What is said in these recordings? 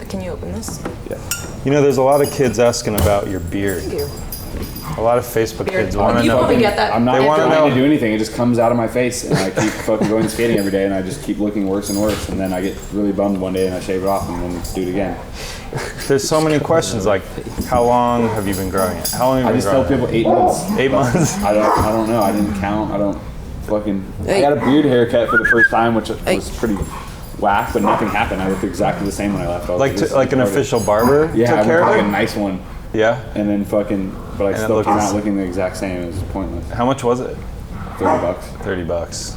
Can you open this? Yeah. You know, there's a lot of kids asking about your beard. Thank you. A lot of Facebook kids want to You know. probably get that. I'm not They wanna trying know- to do anything. It just comes out of my face, and I keep fucking going skating every day, and I just keep looking worse and worse, and then I get really bummed one day, and I shave it off, and then do it again. There's so many questions like, how long have you been growing it? How long have I you just been tell growing people 8 months. it? 8 months? I don't know. I didn't count. I don't fucking. I got a beard haircut for the first time, which was pretty whack, but nothing happened. I looked exactly the same when I left. I was Like this is like an garbage. official barber Yeah, took I care went to of like a it? nice one, Yeah. and then fucking, but I it still looked came the out same. looking the exact same. It was pointless. How much was it? $30. $30.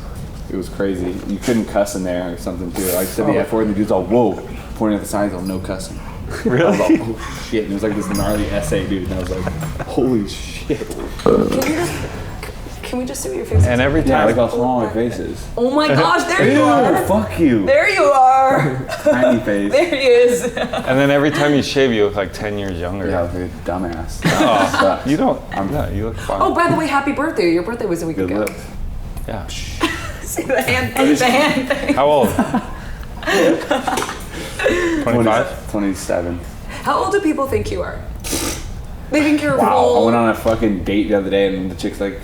It was crazy. You couldn't cuss in there or something too. I said the F word, and the dude's all whoa, pointing at the signs, all no cussing. I was Really? like, oh shit. And it was like this gnarly essay, dude. And I was like, holy shit. Can we just see what your face is? And every Yeah, time, like how small my face is. Oh my gosh, there you Ew, are. fuck you. There you are. Tiny face. There he is. and then every time you shave, you look like 10 years younger. Yeah, I was like a dumbass. Oh, you don't. No, you look fine. Oh, by the way, happy birthday. Your birthday was a week Good ago. looks. Yeah. See the hand thing. How old? 25? 27. How old do people think you are? They think you're Wow. full. I went on a fucking date the other day, and the chick's like,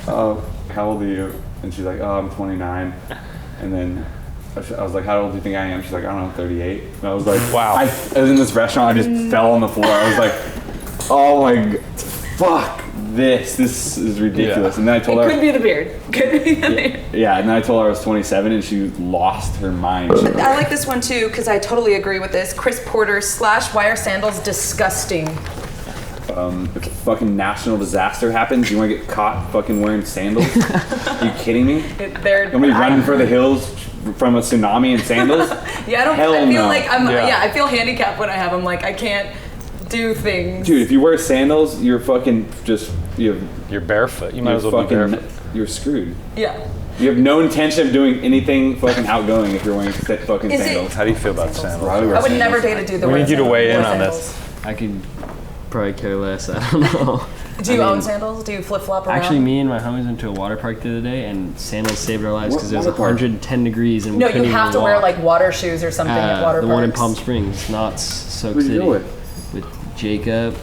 oh, how old are you? And she's like, oh, I'm 29. And then I was like, how old do you think I am? She's like, I don't know, 38. And I was like, Wow. I was in this restaurant, I just fell on the floor. I was like, oh my god, fuck this is ridiculous. Yeah. And then I told It her, could be the beard. Could be the beard. yeah, and then I told her I was 27, and she lost her mind. I like this one too because I totally agree with this. Chris Porter / why are sandals disgusting? If a fucking national disaster happens, you want to get caught fucking wearing sandals? Are you kidding me? They're Nobody running for the hills from a tsunami in sandals? Yeah, I don't. Hell I feel no. like I'm. Yeah. Yeah, I feel handicapped when I have them. Like I can't do things. Dude, if you wear sandals, you're fucking just you're You're barefoot. You might as well be fucking barefoot. you're screwed. Yeah. You have no intention of doing anything fucking outgoing if you're wearing fucking Is it- sandals. How do you feel about sandals? Why do we wear I would sandals? never date a dude that We wears need you to weigh in wears on sandals. this. I could probably care less. I don't know. Do you own sandals? Do you flip flop around? Actually, me and my homies went to a water park the other day, and sandals saved our lives What because it was water park? 110 degrees and we No, couldn't you even have to walk. wear like water shoes or something at water the parks. one in Palm Springs, not Soak Who'd you City. go with? With Jacob,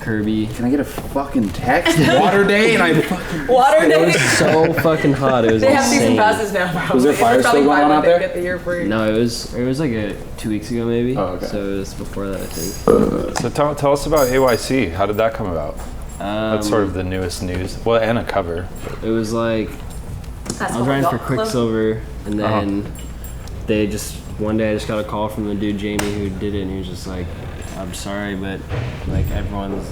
Kirby. Can I get a fucking text? Water day and I fucking... Water It day. was so fucking hot. It was They have insane. season passes now. Probably. Was there It's fire probably still going buy on one out day, there? Get the year free. No, it was like 2 weeks ago maybe. Oh, okay. So it was before that, I think. So tell us about AYC. How did that come about? That's sort of the newest news. Well, and a cover. It was like I was riding for Quicksilver, and then they just one day I just got a call from the dude Jamie who did it, and he was just like, "I'm sorry, but like everyone's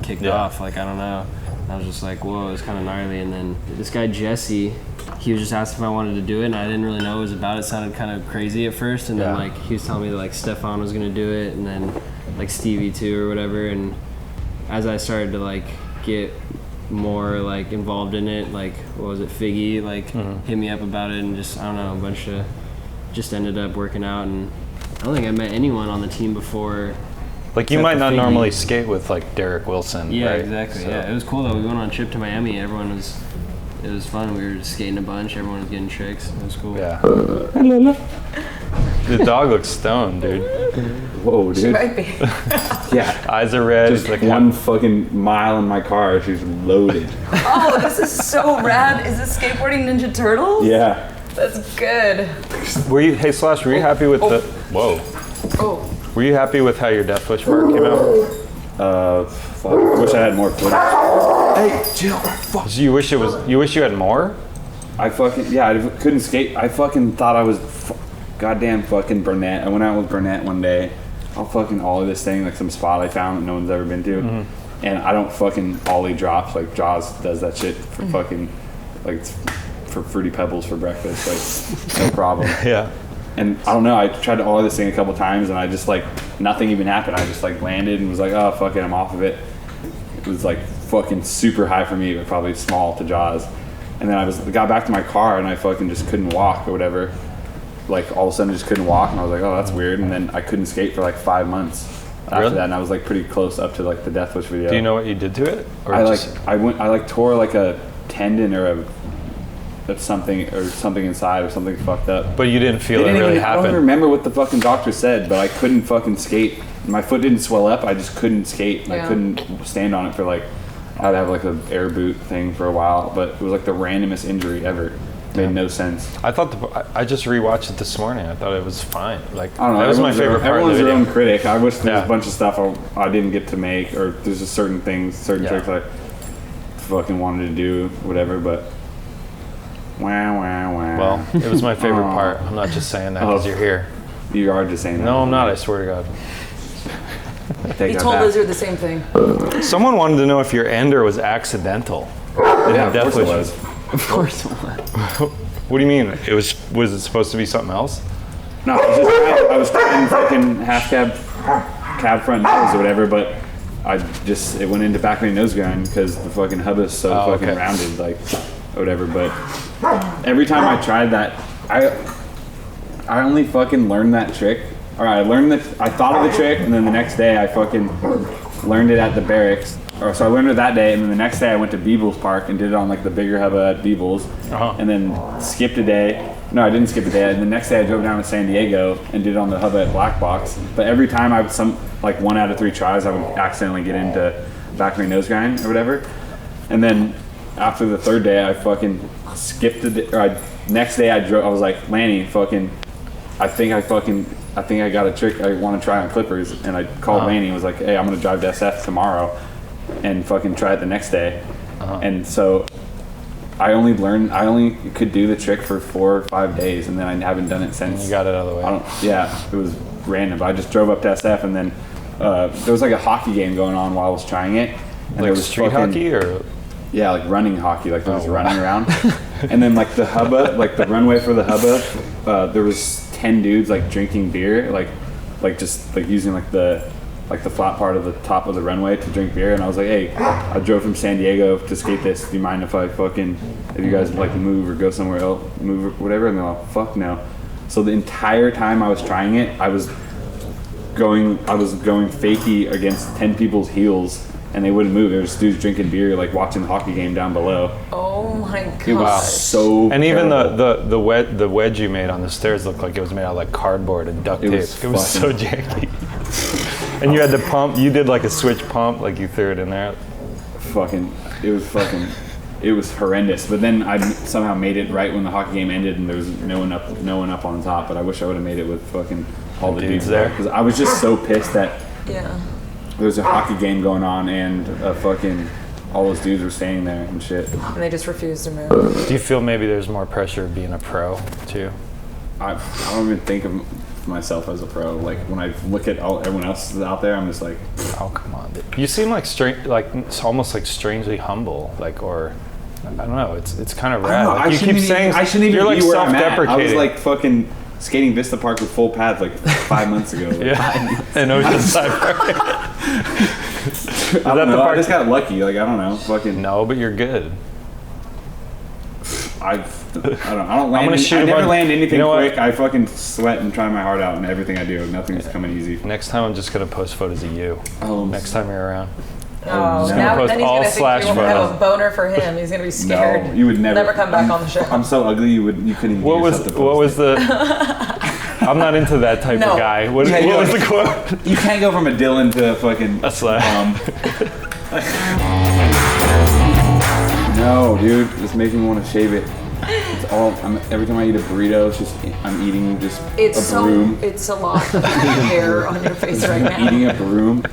kicked off. Like I don't know." And I was just like, "Whoa, it's kind of gnarly." And then this guy Jesse, he was just asking if I wanted to do it, and I didn't really know what it was about. It sounded kind of crazy at first, and then Yeah. like he was telling me that like Stefan was gonna do it, and then like Stevie too or whatever. And as I started to like get more like involved in it, like what was it, Figgy like hit me up about it, and just I don't know, a bunch of just ended up working out. And I don't think I met anyone on the team before. Like you Except might for not Figgy. normally skate with like Derek Wilson. Yeah, right? exactly. So- Yeah, it was cool though. We went on a trip to Miami. It was fun. We were just skating a bunch. Everyone was getting tricks. It was cool. Yeah. The dog looks stoned, dude. Whoa, She dude. might be. Yeah. Eyes are red. Just like one fucking mile in my car, she's loaded. Oh, this is so rad. Is this skateboarding Ninja Turtles? Yeah. That's good. Were you? Hey Slash, were you happy with the? Whoa. Oh. Were you happy with how your Deathwish part came out? Fuck. I wish I had more footage. Hey, chill. Fuck. So you wish it was? You wish you had more? I fucking, yeah, I couldn't skate. I fucking thought I was goddamn fucking Burnett. I went out with Burnett one day. I'll fucking ollie this thing, like some spot I found that no one's ever been to. And I don't fucking ollie drops. Like Jaws does that shit for fucking, like it's for Fruity Pebbles for breakfast. Like, no problem. Yeah. And I don't know, I tried to ollie this thing a couple times and I just like, nothing even happened. I just like landed and was like, oh fuck it, I'm off of it. It was like fucking super high for me, but probably small to Jaws. And then I got back to my car and I fucking just couldn't walk or whatever. Like all of a sudden just couldn't walk and I was like, oh that's weird. And then I couldn't skate for like 5 months after Really? that. And I was like pretty close up to like the Deathwish video. Do you know what you did to it? Or I just- tore like a tendon or that's something inside or something fucked up. But you didn't feel They it didn't really even, I don't happen. remember what the fucking doctor said, but I couldn't fucking skate. My foot didn't swell up. I just couldn't skate. And I couldn't stand on it for like, I'd have like a air boot thing for a while, but it was like the randomest injury ever. Made no sense. I thought I just rewatched it this morning. I thought it was fine. Like I don't know. that was my favorite part of the Everyone's their video. own critic. I wish there was a bunch of stuff I didn't get to make, or there's just certain things, certain tricks I fucking wanted to do, whatever. But wah. Well, it was my favorite part. I'm not just saying that because you're here. You are just saying that. No, I'm not. I swear to God. He told Lizard the same thing. Someone wanted to know if your ender was accidental. Yeah, of course it Deathwish. was. Of course it was. What do you mean? Was it supposed to be something else? No, it was just, I was trying fucking half cab front nose or whatever, but it went into back of my nose grind because the fucking hub is so fucking rounded, like, or whatever. But every time I tried that, I only fucking learned that trick. Or I thought of the trick, and then the next day I fucking learned it at the barracks. So I learned it that day, and then the next day I went to Beebles Park and did it on like the bigger hubba at Beebles, and then skipped a day. No, I didn't skip a day. And the next day I drove down to San Diego and did it on the hubba at Black Box. But every time like 1 out of 3 tries, I would accidentally get into back of my nose grind or whatever. And then after the 3rd day, I fucking skipped the day. Next day I was like, Lanny, fucking, I think I got a trick I want to try on clippers. And I called Lanny and was like, hey, I'm gonna drive to SF tomorrow and fucking try it the next day. And so I only could do the trick for 4 or 5 days, and then I haven't done it since. You got it out of the way. It was random. I just drove up to SF, and then there was like a hockey game going on while I was trying it. And Like there was street hockey or? Yeah, like running hockey, like there was running around. And then like the hubba, like the runway for the hubba, there was 10 dudes like drinking beer, like just like using like the flat part of the top of the runway to drink beer. And I was like, hey, I drove from San Diego to skate this. Do you mind if you guys like move or go somewhere else, move or whatever? And they're like, fuck no. So the entire time I was trying it, I was going fakie against 10 people's heels, and they wouldn't move. There was dudes drinking beer, like watching the hockey game down below. Oh my god. It was so And even terrible. the wedge you made on the stairs looked like it was made out of like cardboard and duct tape. It was so janky. And you had to pump. You did like a switch pump, like you threw it in there. It was horrendous. But then I somehow made it right when the hockey game ended, and there was no one up on top. But I wish I would have made it with fucking all the dudes there, because I was just so pissed that there was a hockey game going on and all those dudes were staying there and shit. And they just refused to move. Do you feel maybe there's more pressure of being a pro too? I don't even think of myself as a pro. Like when I look at everyone else out there, I'm just like, oh come on, dude. You seem like it's almost like strangely humble, like, or I don't know. It's kind of rad. Like, you keep saying I shouldn't even you're like be where I'm at. self-deprecating. I was like fucking skating Vista Park with full pads like 5 months ago. And Oceanside. I don't know. I just got lucky. Like I don't know. Fucking no, but you're good. I don't land. I never land anything quick. What? I fucking sweat and try my heart out in everything I do. Nothing's coming easy. Next time I'm just gonna post photos of you. Next time you're around. Oh, no. now Post then he's all gonna think slash you have photos. a boner for him. He's gonna be scared. No, you would never come back on the show. I'm so ugly. You couldn't. What was the? I'm not into that type of guy. What was the quote? You can't go from a Dylan to a fucking a slash. No, dude, it's making me want to shave it. It's all. Every time I eat a burrito, I'm eating just a broom. It's a lot of hair on your face right now. Eating a broom.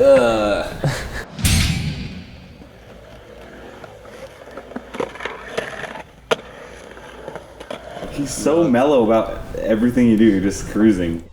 He's so mellow about everything you do. You're just cruising.